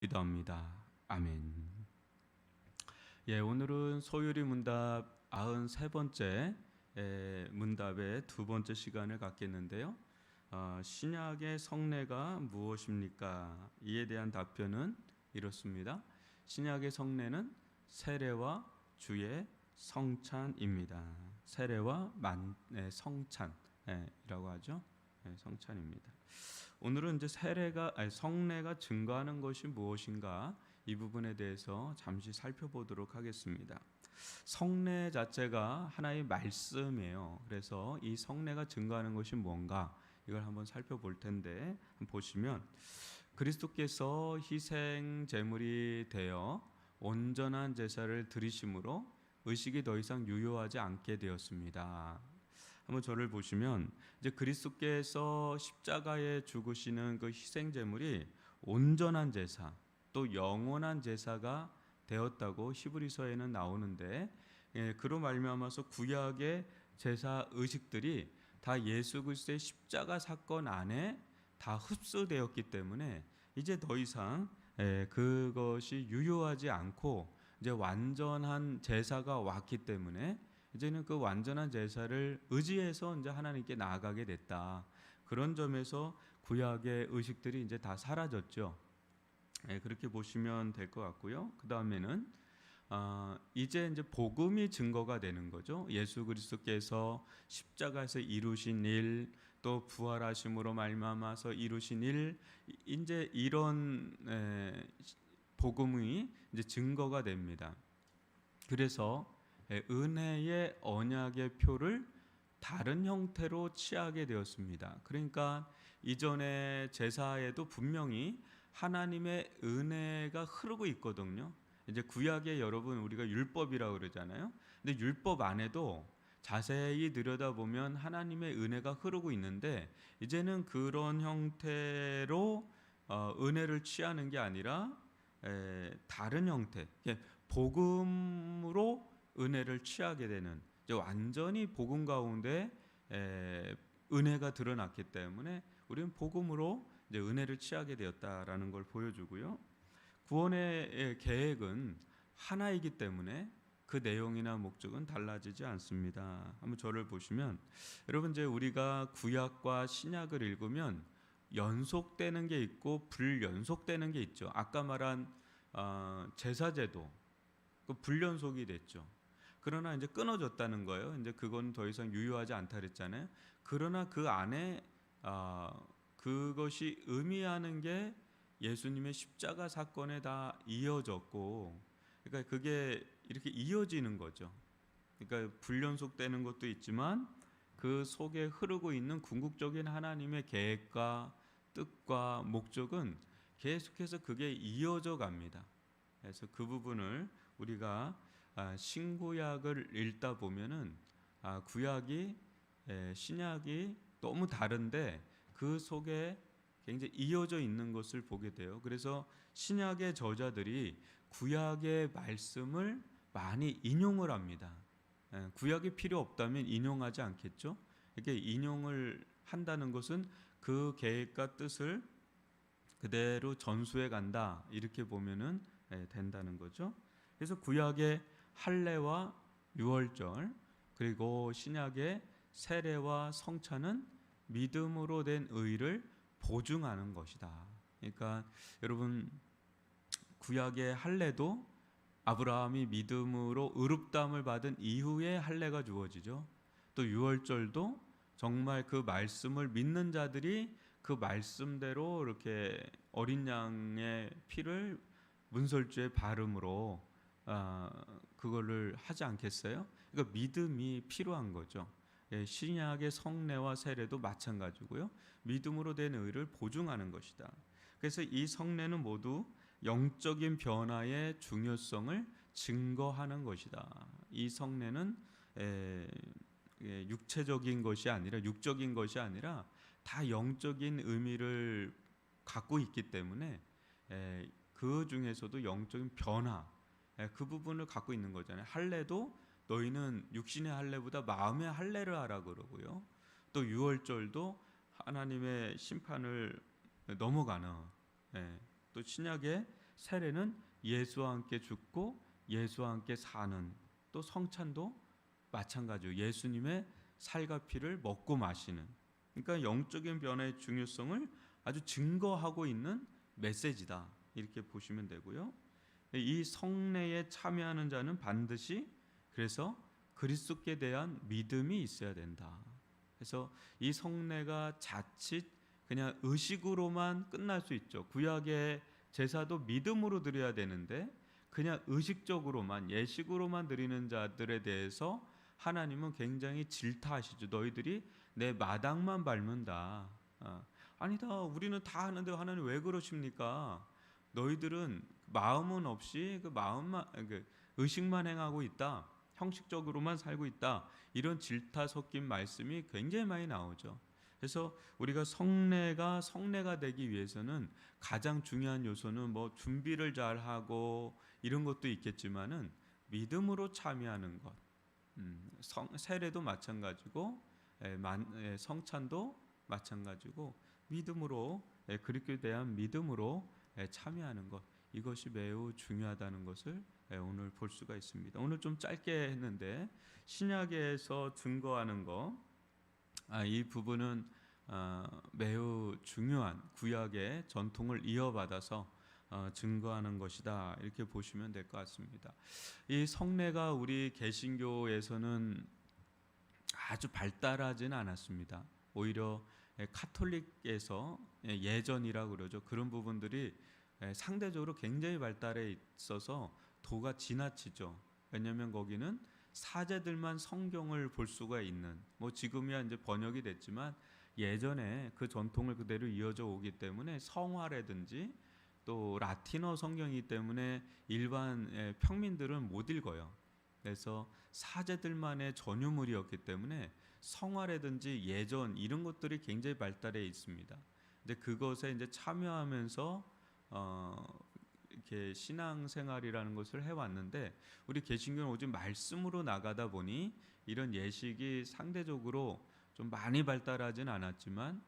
기도합니다. 아멘. 예, 오늘은 소유리 문답 93번째 문답의 두 번째 시간을 갖겠는데요. 신약의 성례가 무엇입니까? 이에 대한 답변은 이렇습니다. 신약의 성례는 세례와 주의 성찬입니다. 세례와 성찬이라고 하죠. 성찬입니다. 오늘은 이제 성례가 증거하는 것이 무엇인가 이 부분에 대해서 잠시 살펴보도록 하겠습니다. 성례 자체가 하나의 말씀이에요. 그래서 이 성례가 증거하는 것이 뭔가 이걸 한번 살펴볼 텐데 보시면 그리스도께서 희생 제물이 되어 온전한 제사를 드리심으로 의식이 더 이상 유효하지 않게 되었습니다. 한번 저를 보시면 이제 그리스도께서 십자가에 죽으시는 그 희생 제물이 온전한 제사 또 영원한 제사가 되었다고 히브리서에는 나오는데, 그로 말미암아서 구약의 제사 의식들이 다 예수 그리스도의 십자가 사건 안에 다 흡수되었기 때문에 이제 더 이상 그것이 유효하지 않고 이제 완전한 제사가 왔기 때문에 이제는 그 완전한 제사를 의지해서 이제 하나님께 나아가게 됐다. 그런 점에서 구약의 의식들이 이제 다 사라졌죠. 그렇게 보시면 될 것 같고요. 그 다음에는 이제 복음이 증거가 되는 거죠. 예수 그리스도께서 십자가에서 이루신 일, 또 부활하심으로 말미암아서 이루신 일, 이제 이런 복음이 이제 증거가 됩니다. 그래서 은혜의 언약의 표를 다른 형태로 취하게 되었습니다. 그러니까 이전의 제사에도 분명히 하나님의 은혜가 흐르고 있거든요. 이제 구약에 여러분 우리가 율법이라고 그러잖아요. 근데 율법 안에도 자세히 들여다보면 하나님의 은혜가 흐르고 있는데 이제는 그런 형태로 은혜를 취하는 게 아니라 다른 형태, 복음으로 은혜를 취하게 되는, 이제 완전히 복음 가운데 은혜가 드러났기 때문에 우리는 복음으로 이제 은혜를 취하게 되었다라는 걸 보여주고요. 구원의 계획은 하나이기 때문에 그 내용이나 목적은 달라지지 않습니다. 한번 저를 보시면 여러분 이제 우리가 구약과 신약을 읽으면 연속되는 게 있고 불연속되는 게 있죠. 아까 말한 제사제도 그 불연속이 됐죠. 그러나 이제 끊어졌다는 거예요. 이제 그건 더 이상 유효하지 않다 그랬잖아요. 그러나 그 안에 그것이 의미하는 게 예수님의 십자가 사건에 다 이어졌고, 그러니까 그게 이렇게 이어지는 거죠. 그러니까 불연속되는 것도 있지만 그 속에 흐르고 있는 궁극적인 하나님의 계획과 뜻과 목적은 계속해서 그게 이어져 갑니다. 그래서 그 부분을 우리가 신구약을 읽다 보면은 구약이 신약이 너무 다른데 그 속에 굉장히 이어져 있는 것을 보게 돼요. 그래서 신약의 저자들이 구약의 말씀을 많이 인용을 합니다. 구약이 필요 없다면 인용하지 않겠죠. 이렇게 인용을 한다는 것은 그 계획과 뜻을 그대로 전수해 간다, 이렇게 보면은 된다는 거죠. 그래서 구약의 할례와 유월절 그리고 신약의 세례와 성찬은 믿음으로 된 의를 보증하는 것이다. 그러니까 여러분 구약의 할례도 아브라함이 믿음으로 의롭다함을 받은 이후에 할례가 주어지죠. 또 유월절도 정말 그 말씀을 믿는 자들이 그 말씀대로 이렇게 어린 양의 피를 문설주에 바름으로 그거를 하지 않겠어요? 그러니까 믿음이 필요한 거죠. 신약의 성례와 세례도 마찬가지고요. 믿음으로 된 의를 보증하는 것이다. 그래서 이 성례는 모두 영적인 변화의 중요성을 증거하는 것이다. 이 성례는 육체적인 것이 아니라 육적인 것이 아니라 다 영적인 의미를 갖고 있기 때문에 그 중에서도 영적인 변화, 그 부분을 갖고 있는 거잖아요. 할례도 너희는 육신의 할례보다 마음의 할례를 하라 그러고요. 또 유월절도 하나님의 심판을 넘어가는, 또 신약의 세례는 예수와 함께 죽고 예수와 함께 사는, 또 성찬도 마찬가지로 예수님의 살과 피를 먹고 마시는, 그러니까 영적인 변화의 중요성을 아주 증거하고 있는 메시지다, 이렇게 보시면 되고요. 이 성례에 참여하는 자는 반드시 그래서 그리스도께 대한 믿음이 있어야 된다. 그래서 이 성례가 자칫 그냥 의식으로만 끝날 수 있죠. 구약의 제사도 믿음으로 드려야 되는데 그냥 의식적으로만, 예식으로만 드리는 자들에 대해서 하나님은 굉장히 질타하시죠. 너희들이 내 마당만 밟는다. 아니다, 우리는 다 하는데 하나님 왜 그러십니까? 너희들은 마음은 없이 그 마음만, 그 의식만 행하고 있다, 형식적으로만 살고 있다, 이런 질타 섞인 말씀이 굉장히 많이 나오죠. 그래서 우리가 성례가 되기 위해서는 가장 중요한 요소는 뭐 준비를 잘 하고 이런 것도 있겠지만은 믿음으로 참여하는 것, 세례도 마찬가지고, 성찬도 마찬가지고, 믿음으로, 그리스도에 대한 믿음으로 참여하는 것, 이것이 매우 중요하다는 것을 오늘 볼 수가 있습니다. 오늘 좀 짧게 했는데 신약에서 증거하는 것, 이 부분은 매우 중요한 구약의 전통을 이어받아서 증거하는 것이다, 이렇게 보시면 될 것 같습니다. 이 성례가 우리 개신교에서는 아주 발달하지는 않았습니다. 오히려 카톨릭에서 예전이라고 그러죠. 그런 부분들이 상대적으로 굉장히 발달해 있어서 도가 지나치죠. 왜냐하면 거기는 사제들만 성경을 볼 수가 있는, 뭐 지금이야 이제 번역이 됐지만 예전에 그 전통을 그대로 이어져 오기 때문에 성화라든지 또 라틴어 성경이기 때문에 일반 평민들은 못 읽어요. 그래서 사제들만의 전유물이었기 때문에 성화라든지 예전 이런 것들이 굉장히 발달해 있습니다. 근데 그것에 이제 참여하면서 이렇게 신앙생활이라는 것을 해왔는데, 우리 개신교는 오직 말씀으로 나가다 보니 이런 예식이 상대적으로 좀 많이 발달하진 않았지만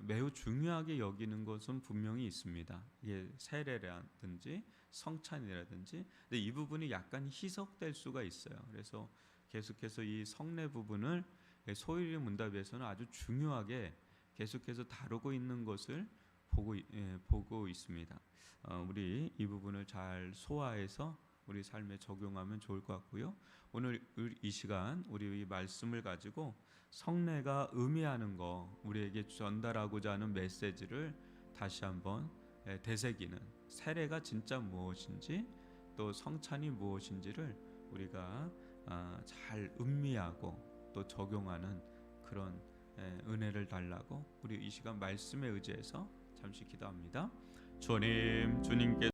매우 중요하게 여기는 것은 분명히 있습니다. 이게 세례라든지 성찬이라든지. 근데 이 부분이 약간 희석될 수가 있어요. 그래서 계속해서 이 성례 부분을 소일의 문답에서는 아주 중요하게 계속해서 다루고 있는 것을 보고 있습니다. 우리 이 부분을 잘 소화해서 우리 삶에 적용하면 좋을 것 같고요. 오늘 이 시간 우리 이 말씀을 가지고 성례가 의미하는 거, 우리에게 전달하고자 하는 메시지를 다시 한번 되새기는, 세례가 진짜 무엇인지 또 성찬이 무엇인지를 우리가 잘 음미하고 또 적용하는 그런 은혜를 달라고 우리 이 시간 말씀에 의지해서 잠시 기도합니다. 주님께